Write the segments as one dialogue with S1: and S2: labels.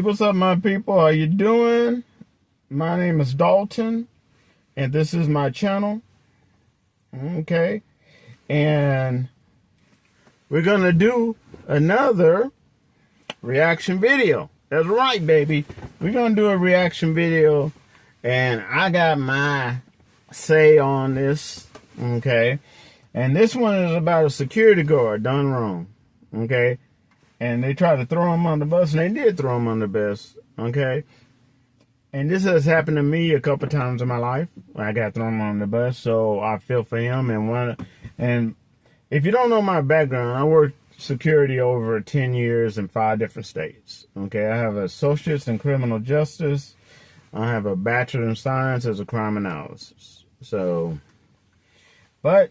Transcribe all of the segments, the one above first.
S1: Hey, what's up, my people? How you doing? My name is Dalton, and this is my channel. Okay, and we're gonna do another reaction video. That's right, baby. We're gonna do a reaction video, and I got my say on this. Okay, and this one is about a security guard done wrong. Okay. And they tried to throw him on the bus, and they did throw him on the bus, okay? And this has happened to me a couple times in my life. I got thrown on the bus, so I feel for him. And if you don't know my background, I worked security over 10 years in 5 different states, okay? I have an associate's in criminal justice. I have a bachelor in science as a crime analysis. So, but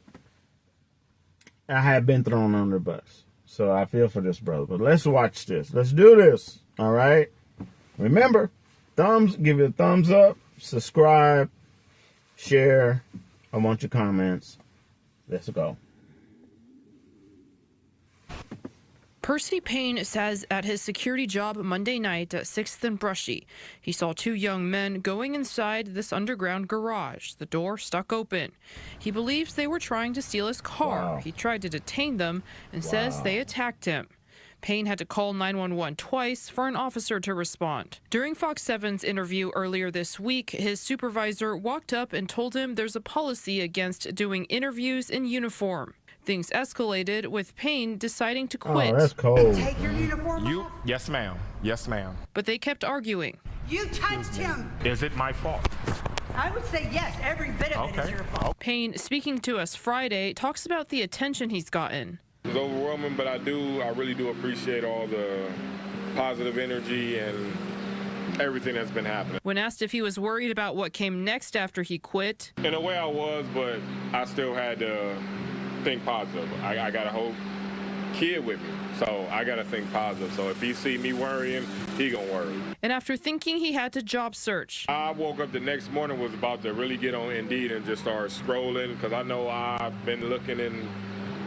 S1: I have been thrown on the bus. So I feel for this brother. But let's watch this. Let's do this. All right. Remember, give it a thumbs up, subscribe, share. I want your comments. Let's go.
S2: Percy Payne says at his security job Monday night at 6th and Brushy, he saw 2 young men going inside this underground garage, the door stuck open. He believes they were trying to steal his car.
S1: Wow.
S2: He tried to detain them and says they attacked him. Payne had to call 911 twice for an officer to respond. During Fox 7's interview earlier this week, his supervisor walked up and told him there's a policy against doing interviews in uniform. Things escalated with Payne deciding to quit.
S1: Oh, that's cold.
S3: Take your uniform off?
S4: Yes, ma'am. Yes, ma'am.
S2: But they kept arguing.
S3: You touched him.
S4: Is it my fault?
S3: I would say yes, every bit of it is your fault.
S2: Payne, speaking to us Friday, talks about the attention he's gotten.
S5: It's overwhelming, but I really do appreciate all the positive energy and everything that's been happening.
S2: When asked if he was worried about what came next after he quit,
S5: In a way I was, but I still had to think positive. I got a whole kid with me, so I got to think positive. So if he see me worrying, he gonna worry.
S2: and after thinking he had to job search,
S5: I woke up the next morning, was about to really get on Indeed and just start scrolling, because I know I've been looking in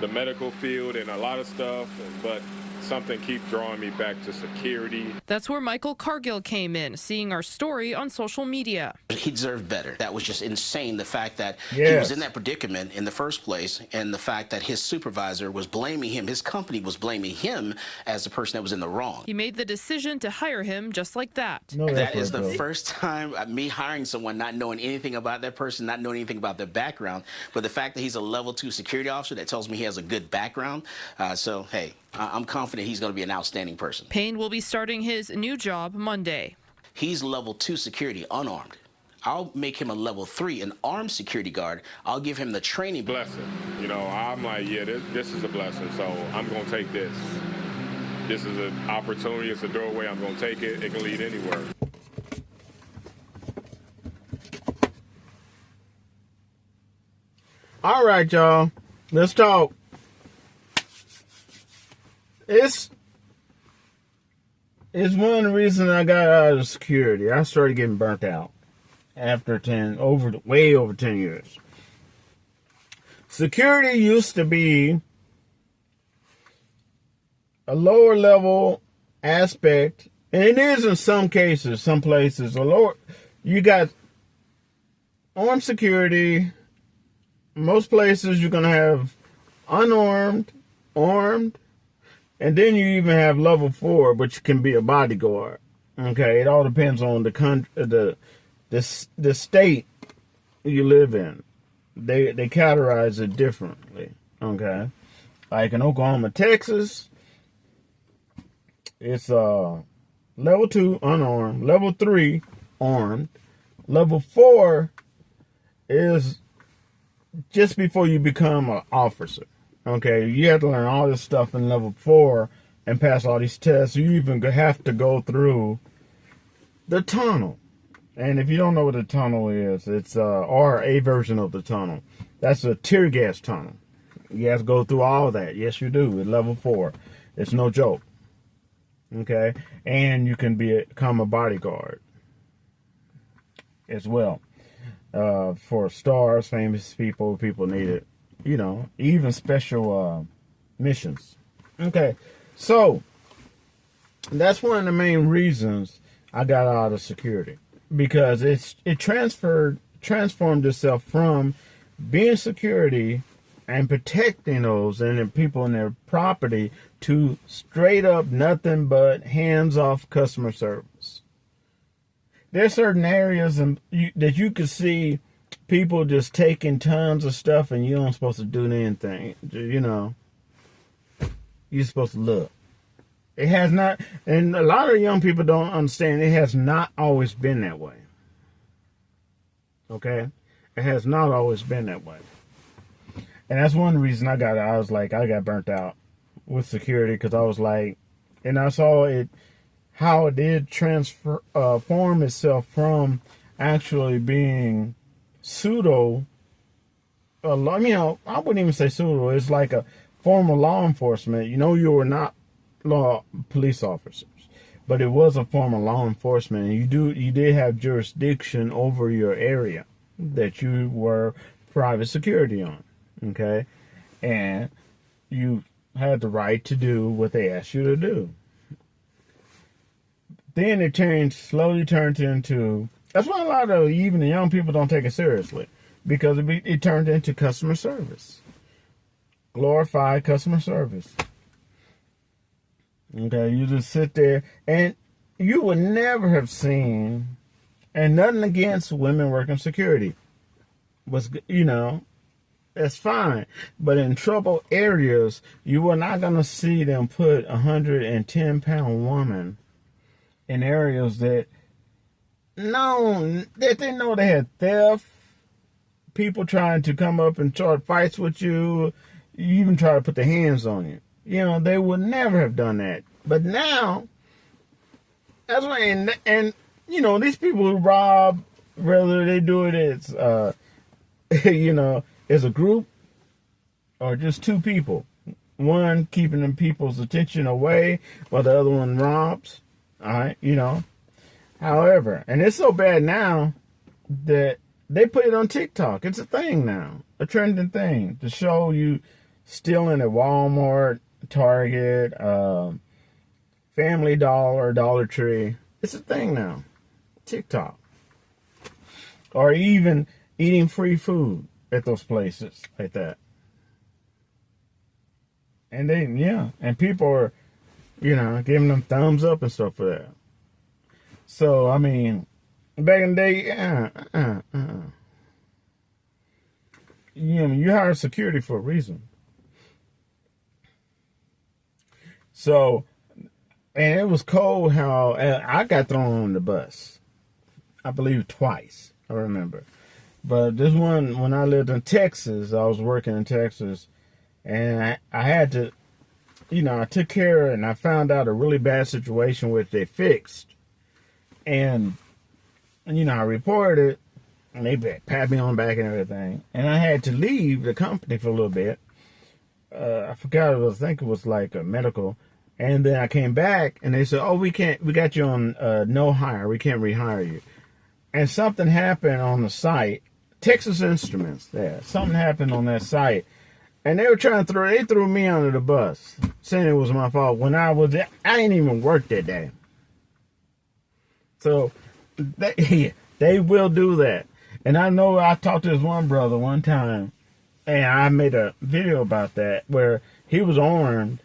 S5: the medical field and a lot of stuff, but something keeps drawing me back to security.
S2: that's where Michael Cargill came in, seeing our story on social media.
S6: He deserved better. That was just insane, the fact that he
S1: Yes.
S6: was in that predicament in the first place, and the fact that his supervisor was blaming him, his company was blaming him as the person that was in the wrong.
S2: He made the decision to hire him just like that.
S1: No,
S6: That
S1: that's
S6: is the
S1: dope.
S6: first time me hiring someone, not knowing anything about that person, not knowing anything about their background, but the fact that he's a level 2 security officer, that tells me he has a good background. So, hey, I'm confident he's going to be an outstanding person.
S2: Payne will be starting his new job Monday.
S6: He's level 2 security, unarmed. I'll make him a level 3, an armed security guard. I'll give him the training.
S5: Blessing. You know, I'm like, yeah, this is a blessing, so I'm going to take this. This is an opportunity. It's a doorway. I'm going to take it. It can lead anywhere.
S1: All right, y'all. Let's talk. It's one of the reasons I got out of security. I started getting burnt out after way over 10 years. Security used to be a lower level aspect, and it is in some cases, some places, you got armed security. Most places you're going to have unarmed, armed, and then you even have level 4, which can be a bodyguard. Okay, it all depends on the country, the state you live in. They categorize it differently. Okay, like in Oklahoma, Texas, it's level 2 unarmed, level 3 armed, level 4 is just before you become an officer. Okay, you have to learn all this stuff in level 4 and pass all these tests. You even have to go through the tunnel. And if you don't know what a tunnel is, it's or a version of the tunnel. That's a tear gas tunnel. You have to go through all that. Yes, you do at level 4. It's no joke. Okay, and you can become a bodyguard as well. For stars, famous people need it. You know, even special missions. Okay, so That's one of the main reasons I got out of security, because it transformed itself from being security and protecting those and the people and their property to straight up nothing but hands-off customer service. There's certain areas that you could see people just taking tons of stuff and you don't supposed to do anything. You know, you're supposed to look. It has not, and a lot of young people don't understand, it has not always been that way. Okay? It has not always been that way. And that's one reason I got burnt out with security, because I was like, and I saw it, how it did form itself from actually being pseudo, I wouldn't even say pseudo, it's like a form of law enforcement. You know, you were not police officers, but it was a form of law enforcement, and you did have jurisdiction over your area that you were private security on. Okay, and you had the right to do what they asked you to do. Then it slowly turned into, that's why a lot of even the young people don't take it seriously, because it turned into customer service, glorified customer service. Okay, you just sit there, and you would never have seen, and nothing against women working security, that's fine. But in trouble areas, you are not going to see them put 110-pound woman in areas that they know they had theft, people trying to come up and start fights with you, even try to put their hands on you. You know, they would never have done that. But now, that's why, and these people who rob, whether they do it as, as a group or just two people, one keeping them people's attention away while the other one robs. All right, However, and it's so bad now that they put it on TikTok. It's a thing now, a trending thing, to show you stealing at Walmart, Target, Family Dollar, Dollar Tree. It's a thing now. TikTok. Or even eating free food at those places like that. And and people are, giving them thumbs up and stuff for that. So, I mean, back in the day, you hire security for a reason. So, and it was cold how I got thrown on the bus. I believe twice, I remember. But this one, when I lived in Texas, I was working in Texas, and I had to, I took care of it, and I found out a really bad situation which they fixed. And I reported it, and they pat me on the back and everything. And I had to leave the company for a little bit. I forgot I think it was like a medical. And then I came back, and they said, "Oh, we got you on no hire. We can't rehire you." And something happened on the site, Texas Instruments. Yeah, something happened on that site, and they were they threw me under the bus, saying it was my fault. When I didn't even work that day. So they will do that. And I know I talked to this one brother one time, and I made a video about that, where he was armed,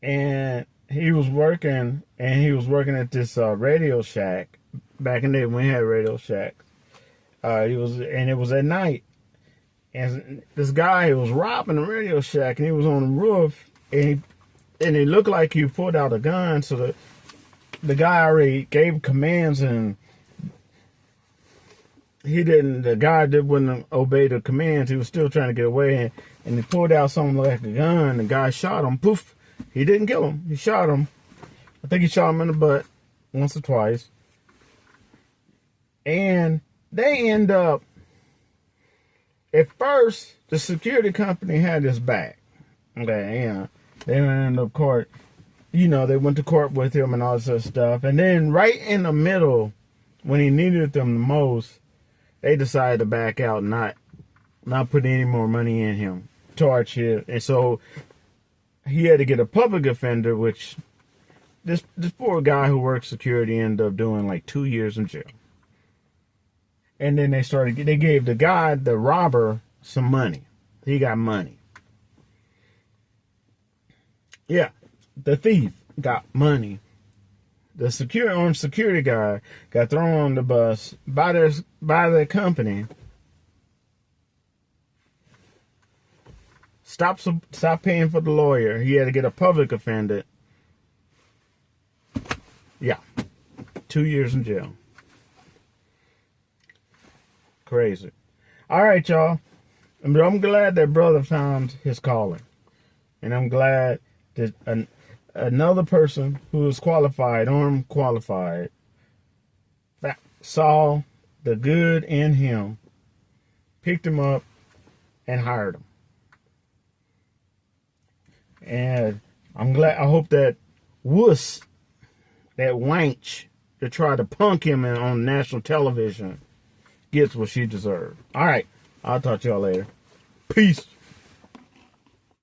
S1: and he was working at this Radio Shack. Back in the day when we had Radio Shack. It was at night. And this guy was robbing the Radio Shack, and he was on the roof, and it looked like he pulled out a gun, so the guy already gave commands, and the guy wouldn't obey the commands. He was still trying to get away, and he pulled out something like a gun. The guy shot him. Poof. He didn't kill him. He shot him. I think he shot him in the butt once or twice. And they end up, at first, the security company had his back. Okay, they went to court. They went to court with him and all this other stuff. And then right in the middle, when he needed them the most, they decided to back out and not put any more money in him, charge him. And so he had to get a public offender, which this poor guy who worked security ended up doing like 2 years in jail. And then they gave the guy, the robber, some money. He got money. Yeah, the thief got money. The security guy got thrown on the bus by their company. Stop paying for the lawyer. He had to get a public offender. Yeah, 2 years in jail. Crazy. All right, y'all. I'm glad that brother found his calling. And I'm glad that another person who is qualified or unqualified saw the good in him, picked him up, and hired him. And I hope that wuss, that wench that tried to punk him on national television gets what she deserved. All right. I'll talk to y'all later. Peace.